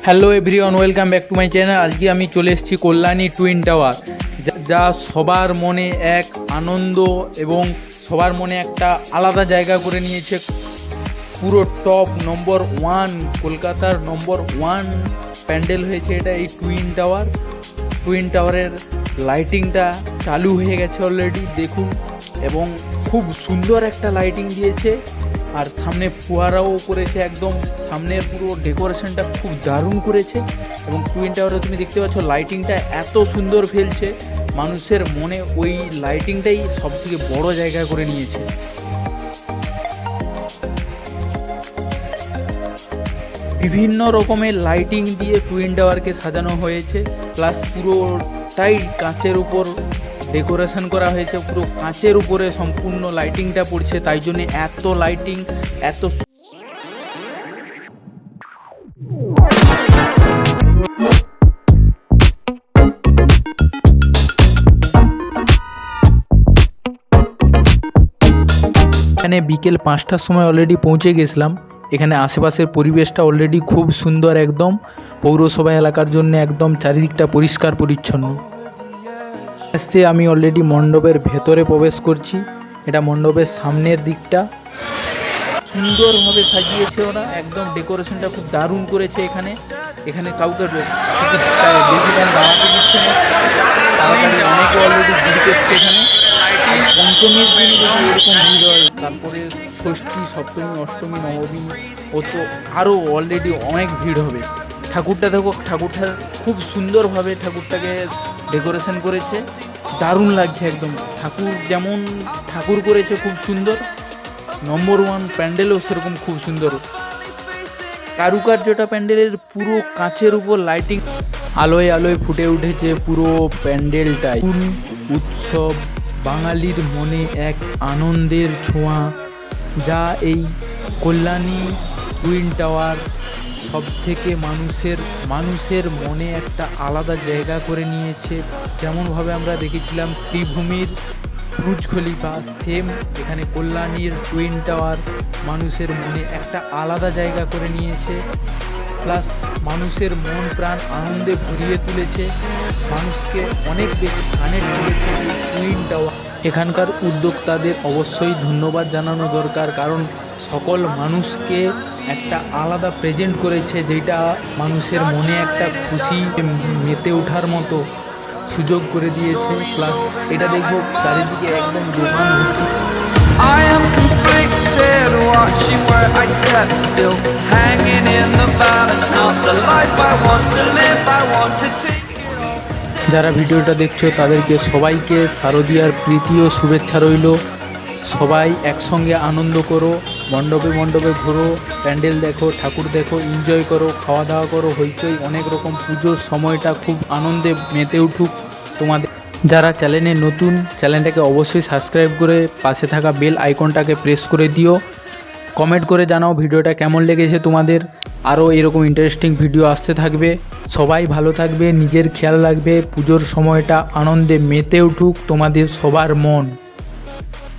Hello everyone, welcome back to my channel. আজকে আমি চলে এসেছি কল্যাণী টুইন টাওয়ার, যা সবার মনে এক আনন্দ এবং সবার মনে একটা আলাদা জায়গা করে নিয়েছে। পুরো টপ নম্বর 1 কলকাতার নম্বর 1 প্যান্ডেল হয়েছে এটা, এই টুইন টাওয়ার। টুইন টাওয়ারের লাইটিংটা চালু হয়ে গেছে অলরেডি, দেখুন, এবং খুব সুন্দর একটা লাইটিং দিয়েছে। আর সামনে ফোয়ারাও করেছে, একদম সামনের পুরো ডেকোরেশনটা খুব দারুণ করেছে। এবং টুইন টাওয়ারে তুমি দেখতে পাচ্ছ লাইটিংটা এত সুন্দর ফেলছে, মানুষের মনে ওই লাইটিংটাই সবথেকে বড় জায়গা করে নিয়েছে। বিভিন্ন রকমের লাইটিং দিয়ে টুইন টাওয়ারকে সাজানো হয়েছে, প্লাস পুরোটাই কাঁচের উপর ডেকোরেশন করা হয়েছে। পুরো কাঁচের উপরে সম্পূর্ণ লাইটিংটা পড়ছে, তাই জন্য এত লাইটিং এত। এখানে বিকেল 5টার সময় অলরেডি পৌঁছে গেছিলাম। এখানে আশেপাশের পরিবেশটা অলরেডি খুব সুন্দর, একদম পৌরসভা এলাকার জন্য একদম চারিদিকটা পরিষ্কার পরিচ্ছন্ন। আজকে আমি অলরেডি মণ্ডপের ভেতরে প্রবেশ করছি। এটা মণ্ডপের সামনের দিকটা সুন্দরভাবে সাজিয়েছে ওরা, একদম ডেকোরেশনটা খুব দারুণ করেছে। এখানে কাউকে বেশি টাইম দাঁড়াতে দিচ্ছে না, তাড়াতাড়ি অনেকে অলরেডি ভিড় করছে এখানে। পঞ্চমীর দিন যদি এরকম ভিড় হয়, তারপরে ষষ্ঠী, সপ্তমী, অষ্টমী, নবমী, ও তো আরও অলরেডি অনেক ভিড় হবে। ঠাকুরটা দেখো, ঠাকুরটা খুব সুন্দরভাবে ঠাকুরটাকে ডেকোরেশন করেছে, দারুণ লাগছে একদম। ঠাকুর যেমন ঠাকুর করেছে খুব সুন্দর, নম্বর 1 প্যান্ডেলও সেরকম খুব সুন্দর কারুকার্যটা প্যান্ডেলের। পুরো কাঁচের উপর লাইটিং আলোয় আলোয় ফুটে উঠেছে পুরো প্যান্ডেলটাই। উৎসব, বাঙালির মনে এক আনন্দের ছোঁয়া, যা এই কল্যাণী টুইন টাওয়ার সব থেকে মানুষের মনে একটা আলাদা জায়গা করে নিয়েছে। যেমনভাবে আমরা দেখেছিলাম শ্রীভূমির বুর্জ খলিফা, সেম এখানে কল্যাণীর টুইন টাওয়ার মানুষের মনে একটা আলাদা জায়গা করে নিয়েছে। প্লাস মানুষের মন প্রাণ আনন্দে ভরিয়ে তুলেছে, মানুষকে অনেক বেশি কানেক্ট করেছে টুইন টাওয়ার। এখানকার উদ্যোক্তাদের অবশ্যই ধন্যবাদ জানানো দরকার, কারণ সকল মানুষকে একটা আলাদা প্রেজেন্ট করেছে, যেটা মানুষের মনে একটা খুশি মেতে ওঠার মতো সুযোগ করে দিয়েছে। প্লাস এটা দেখবো চারিদিকে একদম দোকান ভর্তি। I am conflicted, watching where I step still, hanging in the balance, not the life I want to live, I want to take it all. যারা ভিডিওটা দেখছো তাদেরকে সবাইকে শারদীয়ার প্রীতি ও শুভেচ্ছা রইল। সবাই একসঙ্গে আনন্দ করো, মণ্ডপে মণ্ডপে ঘোরো, প্যান্ডেল দেখো, ঠাকুর দেখো, এনজয় করো, খাওয়া দাওয়া করো, হইচই অনেক রকম। পুজোর সময়টা খুব আনন্দে মেতে উঠুক তোমাদের। যারা চ্যানেলে নতুন, চ্যানেলটাকে অবশ্যই সাবস্ক্রাইব করে পাশে থাকা বেল আইকনটাকে প্রেস করে দিও। কমেন্ট করে জানাও ভিডিওটা কেমন লেগেছে তোমাদের। আরও এরকম ইন্টারেস্টিং ভিডিও আসতে থাকবে। সবাই ভালো থাকবে, নিজের খেয়াল রাখবে। পুজোর সময়টা আনন্দে মেতে উঠুক তোমাদের সবার মন।